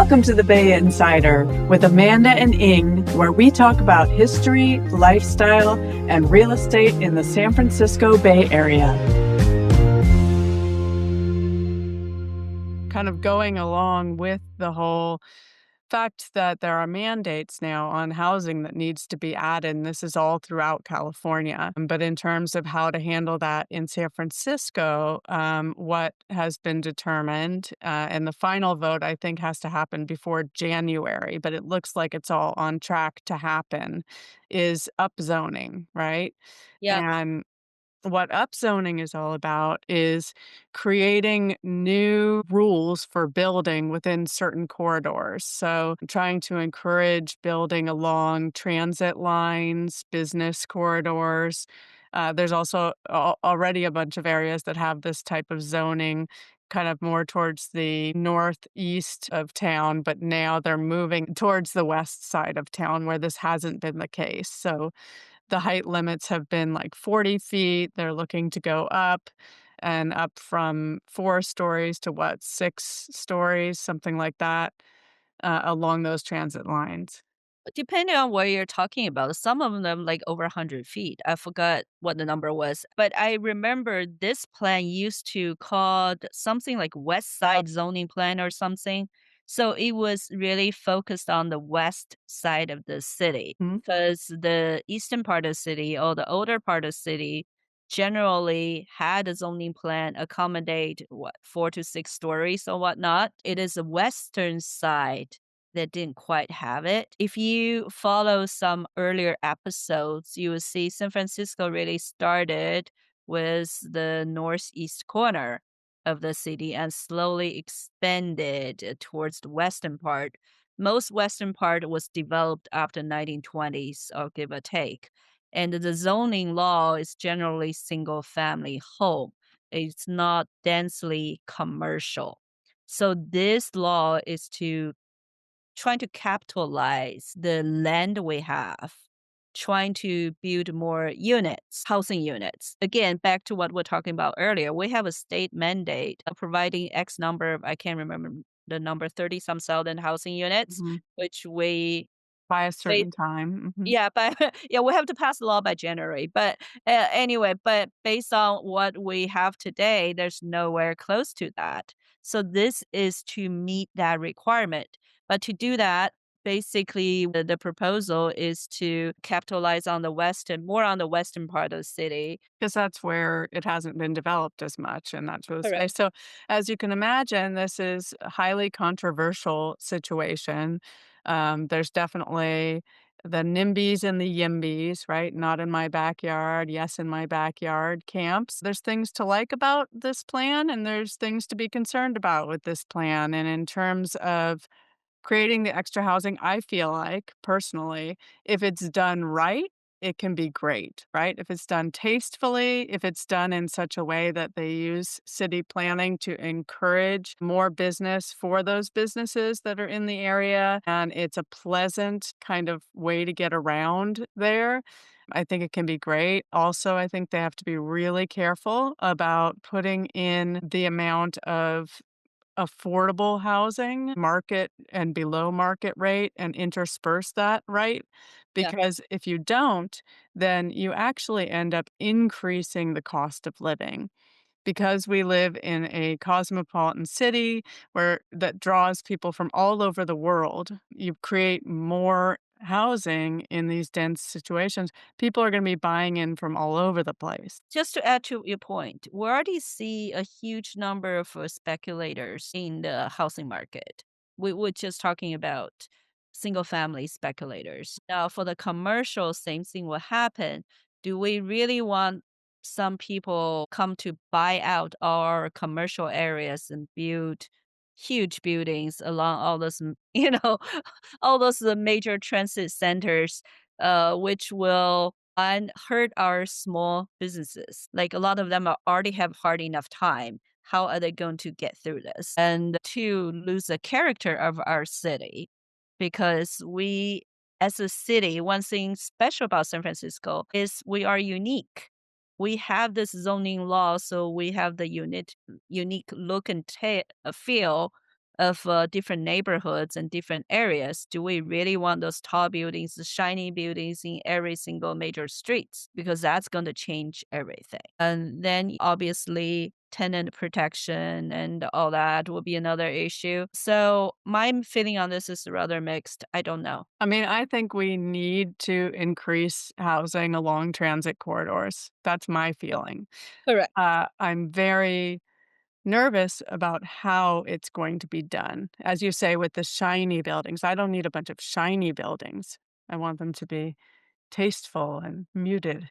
Welcome to the Bay Insider with Amanda and Ying, where we talk about history, lifestyle, and real estate in the San Francisco Bay Area. Kind of going along with the whole fact that there are mandates now on housing that needs to be added, and this is all throughout California. But in terms of how to handle that in San Francisco, what has been determined, and the final vote, I think, has to happen before January, but it looks like it's all on track to happen, is upzoning, right? Yep. And what upzoning is all about is creating new rules for building within certain corridors. So, trying to encourage building along transit lines, business corridors. There's also already a bunch of areas that have this type of zoning kind of more towards the northeast of town, but now they're moving towards the west side of town where this hasn't been the case. So, the height limits have been like 40 feet. They're looking to go up and up from 4 stories to what, 6 stories, something like that, along those transit lines. Depending on what you're talking about, some of them like over 100 feet. I forgot what the number was, but I remember this plan used to called something like West Side Zoning Plan or something. So it was really focused on the west side of the city Mhm. because the eastern part of the city or the older part of the city generally had a zoning plan accommodate what 4 to 6 stories or whatnot. It is the western side that didn't quite have it. If you follow some earlier episodes, you will see San Francisco really started with the northeast corner of the city and slowly expanded towards the western part. Most western part was developed after 1920s or give or take. And the zoning law is generally single family home. It's not densely commercial. So this law is to trying to capitalize the land we have, trying to build more units, housing units. Again, back to what we're talking about earlier, we have a state mandate of providing X number of, I can't remember the number, 30 some thousand housing units, Mhm. which we By a ba- certain time. Mhm. yeah, but yeah, we have to pass the law by January. But anyway, but based on what we have today, there's nowhere close to that. So this is to meet that requirement. But to do that, basically the proposal is to capitalize on the western, more on the western part of the city. 'Cause that's where it hasn't been developed as much, and that's what Correct. say. So, as you can imagine, this is a highly controversial situation. There's definitely the NIMBYs and the YIMBYs, right? Not in my backyard, yes, in my backyard camps. There's things to like about this plan, and there's things to be concerned about with this plan, and in terms of creating the extra housing, I feel like, personally, if it's done right, it can be great, right? If it's done tastefully, if it's done in such a way that they use city planning to encourage more business for those businesses that are in the area, and it's a pleasant kind of way to get around there, I think it can be great. Also, I think they have to be really careful about putting in the amount of affordable housing, market and below market rate, and intersperse that right, Yeah. because if you don't, then you actually end up increasing the cost of living. Because we live in a cosmopolitan city where that draws people from all over the world, you create more housing in these dense situations, people are gonna be buying in from all over the place. Just to add to your point, we already see a huge number of speculators in the housing market. We're just talking about single family speculators. Now, for the commercial, same thing will happen. Do we really want some people come to buy out our commercial areas and build huge buildings along all those, all those major transit centers, which will and hurt our small businesses. Like a lot of them already have hard enough time. How are they going to get through this? And to lose the character of our city, because we, as a city, one thing special about San Francisco is we are unique. We have this zoning law, so we have the unique look and feel of different neighborhoods and different areas. Do we really want those tall buildings, the shiny buildings in every single major streets? Because that's going to change everything. And then obviously tenant protection and all that will be another issue. So my feeling on this is rather mixed. I don't know. I mean, I think we need to increase housing along transit corridors. That's my feeling. Correct. I'm very nervous about how it's going to be done. As you say, with the shiny buildings, I don't need a bunch of shiny buildings. I want them to be tasteful and muted.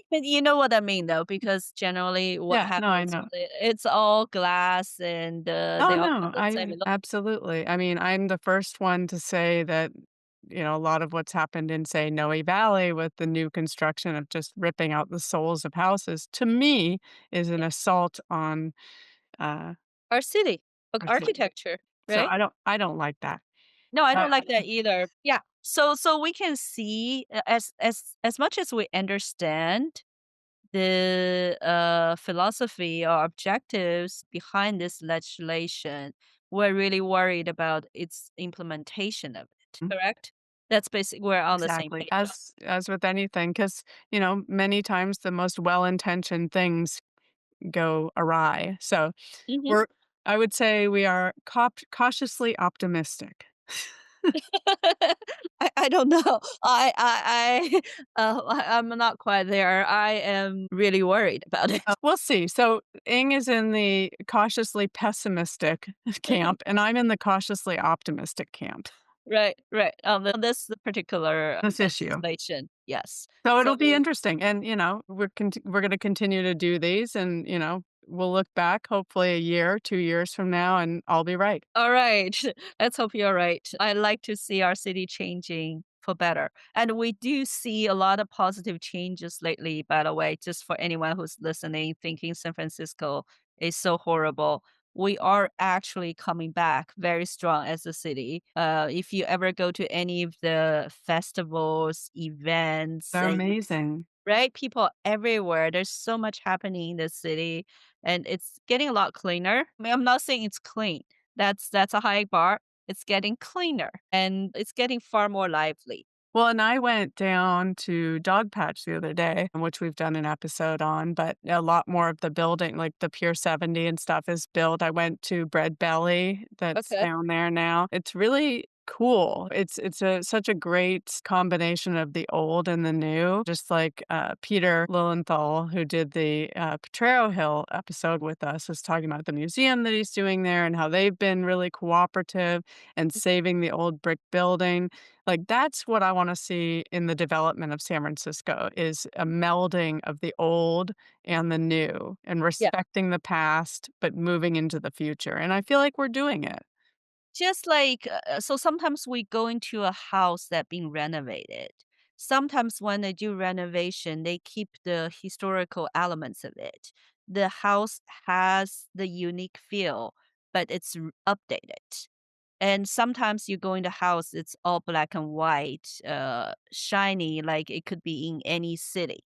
But you know what I mean, though, because generally what Yeah, no, I happens, know. it's all glass and Oh, they all have no, the same I look. absolutely. I mean, I'm the first one to say that, a lot of what's happened in, say, Noe Valley with the new construction of just ripping out the souls of houses, to me, is an assault on, uh, Our city, our city. architecture, So right? I don't like that. No, I Uh, don't like that either. Yeah. So we can see as much as we understand the philosophy or objectives behind this legislation, we're really worried about its implementation of it. mm, Correct? That's basically we're on the same exactly. page on. As with anything, because many times the most well-intentioned things go awry. So Mhm. we're I would say we are cautiously optimistic. I don't know. I'm not quite there. I am really worried about it. We'll see. So Ing is in the cautiously pessimistic camp, and I'm in the cautiously optimistic camp. Right, right. On this particular This issue. legislation, yes. So So it'll be interesting, and we're going to continue to do these, and we'll look back hopefully a year, 2 years from now, and I'll be right. all right. Let's hope you're right. I like to see our city changing for better. And we do see a lot of positive changes lately, by the way, just for anyone who's listening, thinking San Francisco is so horrible. We are actually coming back very strong as a city. If you ever go to any of the festivals, events, They're and amazing. right? People everywhere. There's so much happening in this city, and it's getting a lot cleaner. I mean, I'm not saying it's clean. That's a high bar. It's getting cleaner, and it's getting far more lively. Well, and I went down to Dogpatch the other day, which we've done an episode on, but a lot more of the building, like the Pier 70 and stuff is built. I went to Bread Belly that's Okay. down there now. It's really cool. It's such a great combination of the old and the new. Just like Peter Lilienthal, who did the Potrero Hill episode with us, was talking about the museum that he's doing there and how they've been really cooperative and saving the old brick building. Like, that's what I wanna see in the development of San Francisco, is a melding of the old and the new, and Yeah. respecting the past, but moving into the future, and I feel like we're doing it. Just like, so sometimes we go into a house that being renovated. Sometimes when they do renovation, they keep the historical elements of it. The house has the unique feel, but it's updated. And sometimes you go in the house, it's all black and white, shiny, like it could be in any city.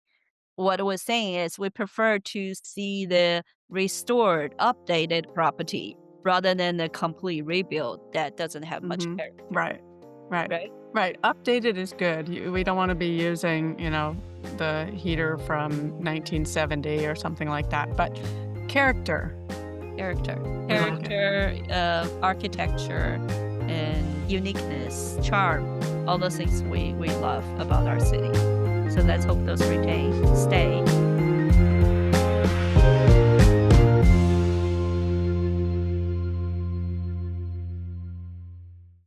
What we're saying is we prefer to see the restored, updated property rather than a complete rebuild that doesn't have much Mhm. character, Right. Right. right? Right. Updated is good. We don't wanna be using, the heater from 1970 or something like that, but character, Character, we like it. architecture, and uniqueness, charm, all those things we love about our city. So let's hope those retain, stay.